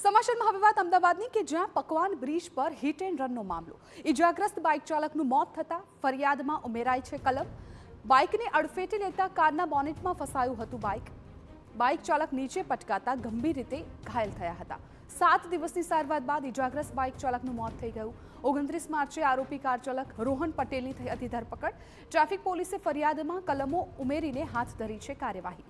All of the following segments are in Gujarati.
સમાચારમાં હવે વાત અમદાવાદની કે જ્યાં પકવાન બ્રિજ પર હિટ એન્ડ રનનો મામલો। ઇજાગ્રસ્ત બાઇક ચાલકનું મોત થતાં ફરિયાદમાં ઉમેરાઈ છે કલમ। બાઇકને અડફેટે લેતા કારના બોનેટમાં ફસાયું હતું બાઇક ચાલક નીચે પટકાતા ગંભીર રીતે ઘાયલ થયા હતા। 7 દિવસની સારવાર બાદ ઇજાગ્રસ્ત બાઇક ચાલકનું મોત થઈ ગયું। 29 માર્ચે આરોપી કાર ચાલક રોહન પટેલની થઈ હતી ધરપકડ। ટ્રાફિક પોલીસે ફરિયાદમાં કલમો ઉમેરીને હાથ ધરી છે કાર્યવાહી।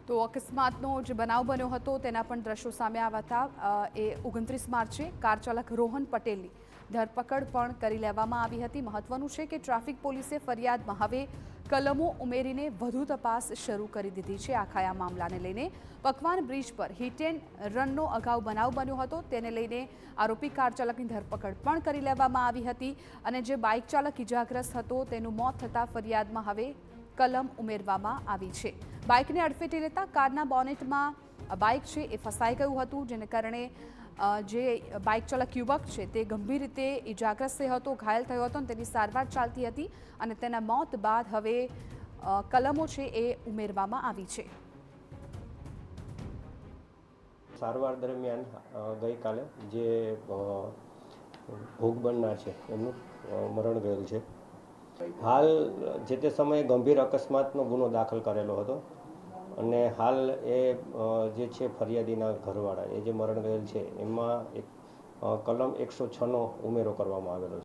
તો અકસ્માતનો જે બનાવ બન્યો હતો તેના પણ દ્રશ્યો સામે આવ્યા હતા। એ 29 માર્ચે કાર ચાલક રોહન પટેલની ધરપકડ પણ કરી લેવામાં આવી હતી। મહત્વનું છે કે ટ્રાફિક પોલીસે ફરિયાદમાં હવે કલમો ઉમેરીને વધુ તપાસ શરૂ કરી દીધી છે। આખા આ મામલાને લઈને પકવાન બ્રિજ પર હિટ એન્ડ રનનો અગાઉ બનાવ બન્યો હતો તેને લઈને આરોપી કાર ચાલકની ધરપકડ પણ કરી લેવામાં આવી હતી અને જે બાઇક ચાલક ઇજાગ્રસ્ત હતો તેનું મોત થતાં ફરિયાદમાં હવે કલમ ઉમેરવામાં આવી છે। બાઇકને અડફેટે લેતા કારના બોનેટમાં બાઇક છે એ ફસાઈ ગયું હતું જેને કારણે જે બાઇક ચાલક યુવક છે તે ગંભીર રીતે ઇજાગ્રસ્ત થયો હતો, ઘાયલ થયો હતો અને તેની સારવાર ચાલતી હતી અને તેના મોત બાદ હવે કલમો છે એ ઉમેરવામાં આવી છે। સારવાર દરમિયાન ગઈકાલે જે ભોગ બનનાર છે એમનું મરણ ગયેલ છે। હાલ જે તે સમયે ગંભીર અકસ્માતનો ગુનો દાખલ કરેલો હતો અને હાલ એ જે છે ફરિયાદીના ઘરવાળા એ જે મરણ ગયેલ છે એમાં એક કલમ 106નો ઉમેરો કરવામાં આવેલો છે।